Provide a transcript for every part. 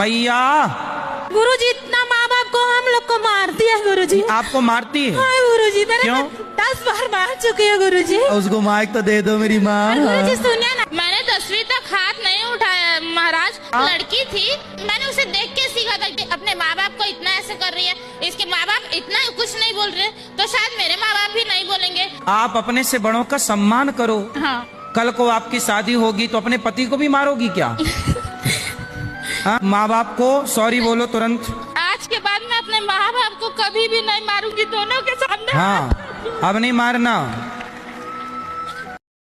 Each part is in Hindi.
भैया। गुरुजी इतना माँ बाप को हम लोग को मारती है गुरुजी। आपको मारती है? हाँ गुरुजी, मैंने क्यों? 10 बार मार चुकी है गुरुजी। उसको माइक तो दे दो मेरी माँ। गुरुजी सुनिए ना, मैंने 10वीं तक हाथ नहीं उठाया महाराज। लड़की थी, मैंने उसे देख के सीखा था कि अपने माँ बाप को इतना ऐसे कर रही है, इसके माँ बाप इतना कुछ नहीं बोल रहे, तो शायद मेरे माँ बाप भी नहीं बोलेंगे। आप अपने से बड़ों का सम्मान करो। हाँ। कल को आपकी शादी होगी तो अपने पति को भी मारोगी क्या? हाँ? माँ बाप को सॉरी बोलो तुरंत। आज के बाद मैं अपने माँ बाप को कभी भी नहीं मारूंगी, दोनों के सामने। हाँ, अब नहीं मारना।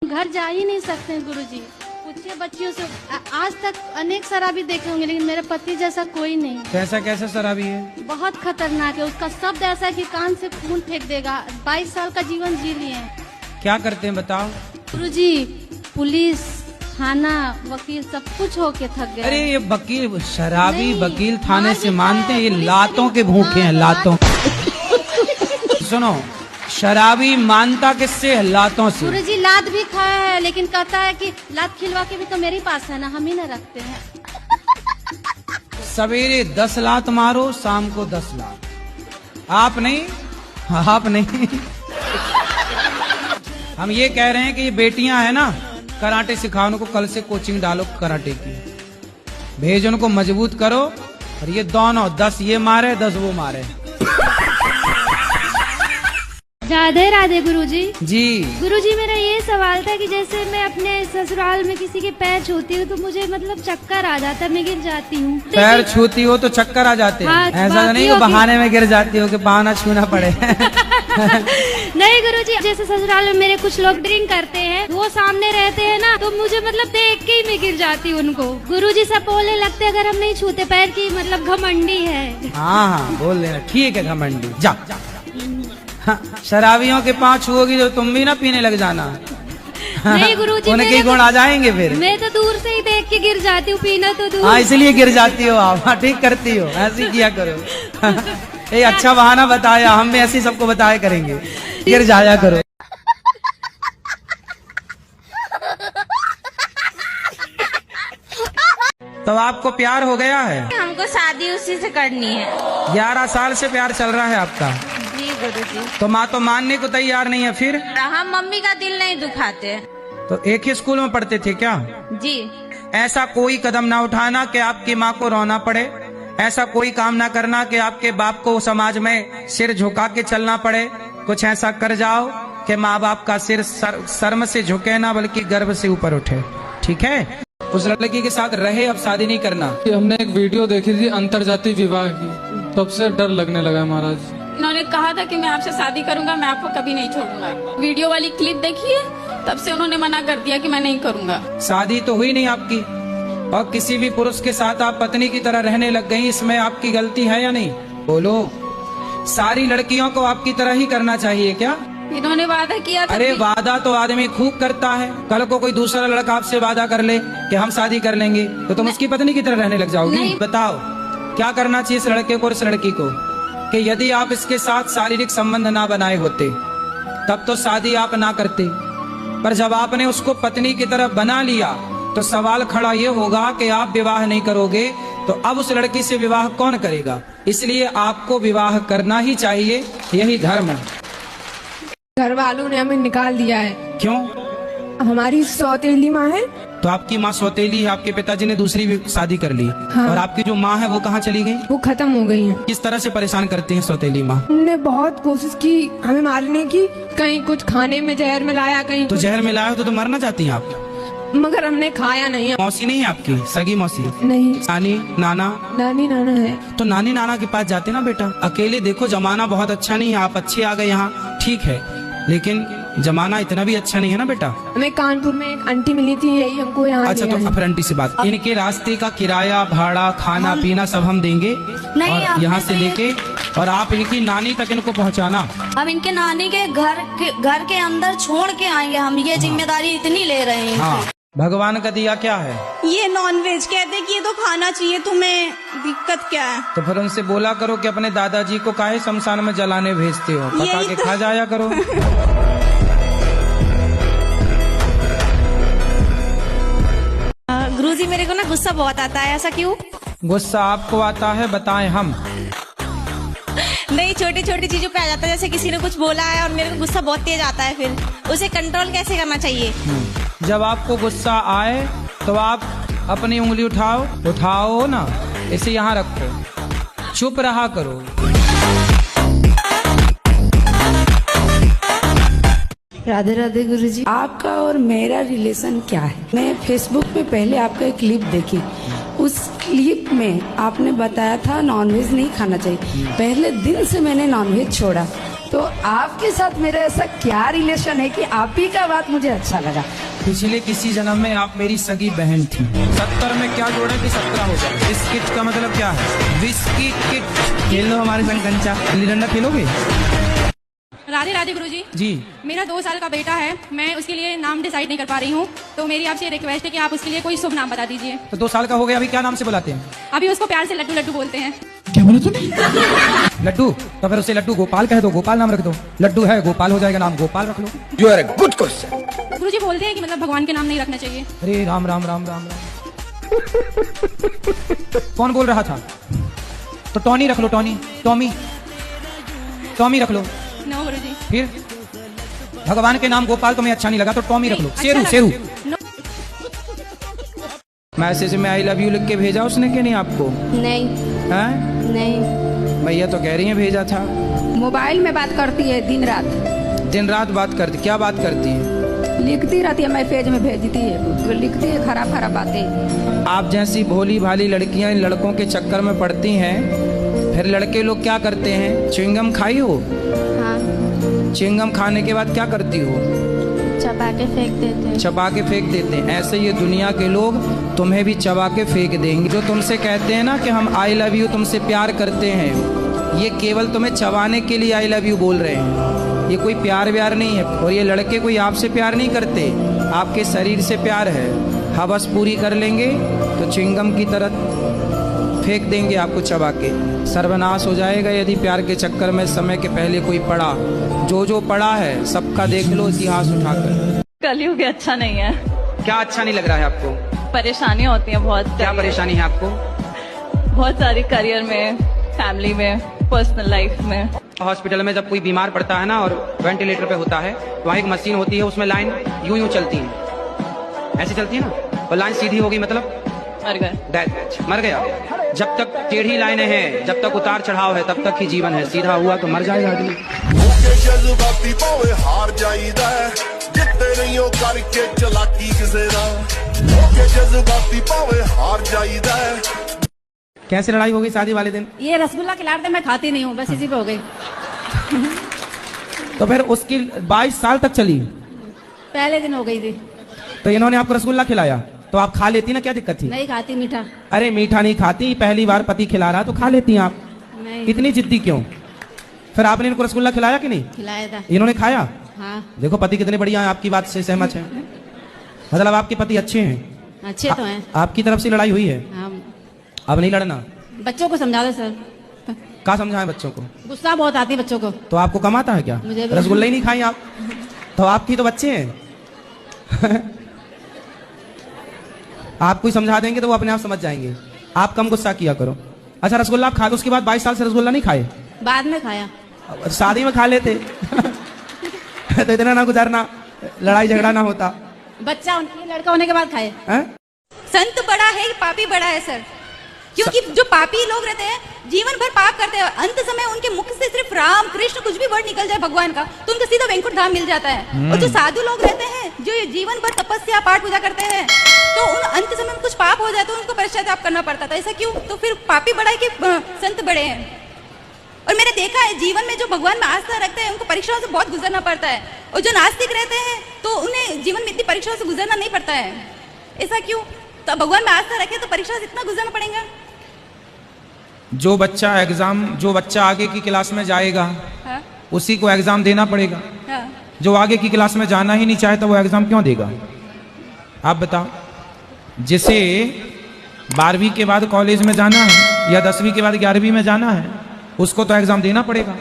घर जा ही नहीं सकते गुरुजी। पूछिए बच्चियों से, आज तक अनेक शराबी देखे होंगे लेकिन मेरे पति जैसा कोई नहीं। कैसा कैसा शराबी है? बहुत खतरनाक है, उसका शब्द ऐसा है कि कान से खून फेंक देगा। 22 साल का जीवन जी लिए हैं। क्या करते हैं बताओ? गुरुजी पुलिस थाना वकील सब कुछ होके थक गए। अरे ये वकील शराबी नहीं, वकील थाने मार से भी मानते हैं, ये खाया, लातों के पुलिस भूखे हैं, हाँ, लातों। सुनो, शराबी मानता किससे है? लातों से। गुरुजी लात भी खाया है लेकिन कहता है कि लात खिलवा के भी तो मेरे पास है ना, हम ही ना रखते हैं। सवेरे 10 लात मारो, शाम को 10 लात। आप नहीं, आप नहीं। हम ये कह रहे हैं कि ये बेटियां है ना, कराटे सिखाओ उनको, कल से कोचिंग डालो कराटे की, भेज उनको, मजबूत करो। और ये दोनों 10 ये मारे 10 वो मारे। राधे राधे गुरुजी। जी गुरुजी मेरा ये सवाल था कि जैसे मैं अपने ससुराल में किसी के पैर छूती हूँ तो मुझे मतलब चक्कर आ जाता है, मैं गिर जाती हूँ। पैर छूती हो तो चक्कर आ जाते हैं? हाँ, ऐसा तो नहीं बाकी वो बहाने में गिर जाती हो कि पाँव ना छूना पड़े। नहीं गुरुजी, जैसे ससुराल में मेरे कुछ लोग ड्रिंक करते हैं, वो सामने रहते हैं ना, तो मुझे मतलब देख के ही मैं गिर जाती हूँ उनको। गुरुजी सब बोलने लगते अगर हम नहीं छूते पैर की मतलब घमंडी है। हाँ हाँ बोल देना, ठीक है घमंडी, जा। हाँ, शराबियों के पाँव छुओगी तो तुम भी ना पीने लग जाना। नहीं गुरुजी, उनके गुण आ जाएंगे फिर। मैं तो दूर से ही देख के गिर जाती हूँ, पीना तो दूर। हाँ इसलिए गिर जाती हो आप। हाँ ठीक करती हो, ऐसे ही किया करो। ये अच्छा बहाना बताया, हम भी ऐसे ही सबको बताया करेंगे, गिर जाया करो। तो आपको प्यार हो गया है? हमको शादी उसी से करनी है। 11 साल से प्यार चल रहा है आपका? जी गुरुजी। तो माँ तो मानने को तैयार नहीं है फिर? हम मम्मी का दिल नहीं दुखाते। तो एक ही स्कूल में पढ़ते थे क्या? जी। ऐसा कोई कदम ना उठाना कि आपकी माँ को रोना पड़े, ऐसा कोई काम ना करना कि आपके बाप को समाज में सिर झुका के चलना पड़े। कुछ ऐसा कर जाओ कि माँ बाप का सिर शर्म से झुके ना बल्कि गर्व से ऊपर उठे, ठीक है? उस लड़की के साथ रहे, अब शादी नहीं करना। हमने एक वीडियो देखी थी अंतरजातीय विवाह की, तब से डर लगने लगा महाराज। उन्होंने कहा था कि मैं आपसे शादी करूंगा, मैं आपको कभी नहीं छोड़ूंगा। वीडियो वाली क्लिप देखी है, तब से उन्होंने मना कर दिया कि मैं नहीं करूंगा। शादी तो हुई नहीं आपकी और किसी भी पुरुष के साथ आप पत्नी की तरह रहने लग गई, इसमें आपकी गलती है या नहीं? बोलो। सारी लड़कियों को आपकी तरह ही करना चाहिए क्या? इन्होंने वादा किया था। अरे वादा तो आदमी खूब करता है, कल को कोई दूसरा लड़का आपसे वादा कर ले कि हम शादी कर लेंगे तो तुम उसकी पत्नी की तरह रहने लग जाओगी? बताओ क्या करना चाहिए इस लड़के को और इस लड़की को कि यदि आप इसके साथ शारीरिक संबंध ना बनाए होते तब तो शादी आप ना करते, पर जब आपने उसको पत्नी की तरह बना लिया तो सवाल खड़ा ये होगा कि आप विवाह नहीं करोगे तो अब उस लड़की से विवाह कौन करेगा? इसलिए आपको विवाह करना ही चाहिए, यही धर्म है। घर वालों ने हमें निकाल दिया है। क्यों? हमारी सौतेली माँ है। तो आपकी माँ सौतेली है, आपके पिताजी ने दूसरी भी शादी कर ली। हाँ। और आपकी जो माँ है वो कहाँ चली गई? वो खत्म हो गई है। किस तरह से परेशान करती है सौतेली माँ? उन्होंने बहुत कोशिश की हमें मारने की, कहीं कुछ खाने में जहर मिलाया, कहीं तो जहर मिलाया हो तो मरना चाहती हैं आप? मगर हमने खाया नहीं। मौसी नहीं है आपकी? सगी मौसी नहीं, नानी नाना? नानी नाना है। तो नानी नाना के पास जाते ना बेटा। अकेले देखो जमाना बहुत अच्छा नहीं है, आप अच्छे आ गए यहाँ ठीक है, लेकिन जमाना इतना भी अच्छा नहीं है ना बेटा। हमें कानपुर में एक आंटी मिली थी, यही हमको यहाँ अच्छा तो फिर आंटी से बात, इनके रास्ते का किराया भाड़ा खाना पीना सब हम देंगे और यहाँ से लेके और आप इनकी नानी तक इनको पहुँचाना। हम इनके नानी के घर के अंदर छोड़ के आएंगे, हम ये जिम्मेदारी इतनी ले रहे हैं। हाँ, भगवान का दिया क्या है? ये नॉनवेज कहते कि ये तो खाना चाहिए, तुम्हें दिक्कत क्या है? तो फिर उनसे बोला करो कि अपने दादाजी को काहे शमशान में जलाने भेजते हो, पका के खा जाया करो। गुरुजी मेरे को ना गुस्सा बहुत आता है, ऐसा क्यों? गुस्सा आपको आता है, बताएं हम। नहीं, छोटी छोटी चीजों पे आ जाता है। जैसे किसी ने कुछ बोला है और मेरे को गुस्सा बहुत तेज आता है, फिर उसे कंट्रोल कैसे करना चाहिए? जब आपको गुस्सा आए तो आप अपनी उंगली उठाओ ना, इसे यहाँ रखो, चुप रहा करो। राधे राधे गुरुजी। आपका और मेरा रिलेशन क्या है? मैं फेसबुक पे पहले आपका एक क्लिप देखी, उस क्लिप में आपने बताया था नॉनवेज नहीं खाना चाहिए। पहले दिन से मैंने नॉनवेज छोड़ा, तो आपके साथ मेरा ऐसा क्या रिलेशन है कि आप ही का बात मुझे अच्छा लगा? पिछले किसी जन्म में आप मेरी सगी बहन थी। 70 में क्या जोड़े कि 17 हो जाए? बिस्किट का मतलब क्या है? Biscuit kit. खेल लो हमारे संग कंचा, गिल्ली डंडा खेलोगे? राधे राधे गुरुजी। जी। मेरा 2 साल का बेटा है, मैं उसके लिए नाम डिसाइड नहीं कर पा रही हूँ, तो मेरी आपसे रिक्वेस्ट है कि आप उसके लिए कोई शुभ नाम बता दीजिए। तो 2 साल का हो गया, अभी क्या नाम से बुलाते हैं? अभी उसको प्यार से लड्डू लड्डू बोलते हैं। क्या बोले तूने? लड्डू? तो फिर उसे लड्डू गोपाल कह दो, गोपाल नाम रख दो। लड्डू है, गोपाल हो जाएगा, नाम गोपाल रख लो। You are a good question. गुरुजी बोलते हैं कि मतलब भगवान के नाम नहीं रखना चाहिए। अरे राम राम राम राम राम। कौन बोल रहा था? तो टॉनी रख लो, टॉनी, टॉमी रख लो। नो गुरुजी। फिर भगवान के नाम गोपाल तुम्हें अच्छा नहीं लगा तो टॉमी रख लो। शेरू। मैसेज में आई लव यू लिख के भेजा उसने कि नहीं आपको? नहीं। हैं? नहीं। भैया तो कह रही है भेजा था। मोबाइल में बात करती है दिन रात बात करती। क्या बात करती है? लिखती रहती है, मैसेज में भेजती है, लिखती है खराब बातें। आप जैसी भोली भाली लड़कियां इन लड़कों के चक्कर में पड़ती हैं, फिर लड़के लोग क्या करते हैं? च्युइंगम खाई हो? हाँ। च्युइंगम खाने के बाद क्या करती हो? चबा के फेंक देते हैं। ऐसे ये दुनिया के लोग तुम्हें भी चबा के फेंक देंगे। जो तुमसे कहते हैं ना कि हम आई लव यू, तुमसे प्यार करते हैं, ये केवल तुम्हें चबाने के लिए आई लव यू बोल रहे हैं। ये कोई प्यार व्यार नहीं है। और ये लड़के कोई आपसे प्यार नहीं करते, आपके शरीर से प्यार है। हवस पूरी कर लेंगे तो च्युइंगम की तरह फेंक देंगे आपको चबा के। सर्वनाश हो जाएगा यदि प्यार के चक्कर में समय के पहले कोई पड़ा। जो पड़ा है सबका देख लो इतिहास उठाकर। कलयुग अच्छा नहीं है। क्या अच्छा नहीं लग रहा है आपको? परेशानियां होती हैं बहुत। क्या परेशानी है आपको? बहुत सारी, करियर में, फैमिली में, पर्सनल लाइफ में। हॉस्पिटल में जब कोई बीमार पड़ता है ना और वेंटिलेटर पे होता है, तो वहाँ एक मशीन होती है, उसमें लाइन यूं चलती है, ऐसी चलती है ना, और लाइन सीधी होगी मतलब मर गया। जब तक टेढ़ी लाइनें हैं, जब तक उतार चढ़ाव है, तब तक ही जीवन है। सीधा हुआ तो मर जाएगा आदमी। हार जाइदा है, जितने नहीं हो करके चलाकी किसे ना, जज्बाती पावे हार जाइदा है। कैसे लड़ाई हो गई शादी वाले दिन? ये रसगुल्ला खिलाते मैं खाती नहीं हूँ, बस इसी पे हो गई। तो फिर उसकी 22 साल तक चली? पहले दिन हो गई थी। तो इन्होंने आपको रसगुल्ला खिलाया तो आप खा लेती ना, क्या दिक्कत थी? नहीं खाती मीठा। अरे मीठा नहीं खाती, पहली बार पति खिला रहा तो खा लेती आप। नहीं। इतनी जिद्दी क्यों? फिर आपने इनको रसगुल्ला खिलाया कि नहीं? खिलाया था। इन्होंने खाया? हाँ। देखो पति कितने बढ़िया है, आपकी बात से सहमत है। मतलब आपके पति अच्छे हैं? अच्छे तो हैं। आपकी तरफ से लड़ाई हुई है? हाँ। अब नहीं लड़ना। बच्चों को समझा दो सर। क्या समझाएं बच्चों को? गुस्सा बहुत आती है बच्चों को। तो आपको कम आता है क्या? मुझे रसगुल्ला ही नहीं खाई आप तो आपकी तो बच्चे हैं। आप कोई समझा देंगे तो वो अपने आप समझ जाएंगे। आप कम गुस्सा किया करो। अच्छा रसगुल्ला आप खा, उसके बाद 22 साल से रसगुल्ला नहीं खाए? बाद में खाया। शादी में खा लेते तो इतना ना गुजरना, लड़ाई झगड़ा ना होता। बच्चा लड़का होने के बाद खाए। संत बड़ा है, पापी बड़ा है सर। क्योंकि जो पापी लोग रहते हैं जीवन भर पाप करते हैं, अंत समय उनके मुख से सिर्फ राम कृष्ण कुछ भी वर्ड निकल जाए भगवान का तो उनको सीधा वैकुंठ धाम मिल जाता है। और जो साधु लोग रहते हैं जो ये जीवन भर तपस्या पाठ पूजा करते हैं, तो उन अंत समय में कुछ पाप हो जाए तो उनको पश्चाताप करना पड़ता था। ऐसा क्यों? तो फिर पापी बड़ा है कि संत बड़े हैं? और मैंने देखा है जीवन में जो भगवान में आस्था रखते हैं उनको परीक्षाओं से बहुत गुजरना पड़ता है, और जो नास्तिक रहते हैं तो उन्हें जीवन में इतनी परीक्षाओं से गुजरना नहीं पड़ता है। ऐसा क्यों? तो भगवान में आस्था रखे तो परीक्षा से इतना गुजरना पड़ेगा। जो बच्चा आगे की क्लास में जाएगा, हाँ? उसी को एग्जाम देना पड़ेगा। हाँ? जो आगे की क्लास में जाना ही नहीं चाहे तो वो एग्जाम क्यों देगा? आप बताओ। जिसे 12वीं के बाद कॉलेज में जाना है या 10वीं के बाद 11वीं में जाना है, उसको तो एग्जाम देना पड़ेगा।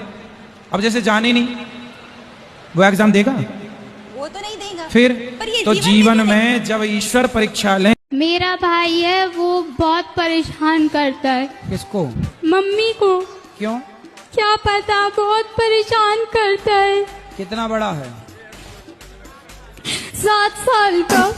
अब जैसे जाने नहीं, वो एग्जाम देगा? वो तो नहीं देगा। फिर पर ये तो जीवन में जब ईश्वर परीक्षा लें मेरा भाई है, वो बहुत परेशान करता है। किसको? मम्मी को। क्यों? क्या पता, बहुत परेशान करता है। कितना बड़ा है? 7 साल का।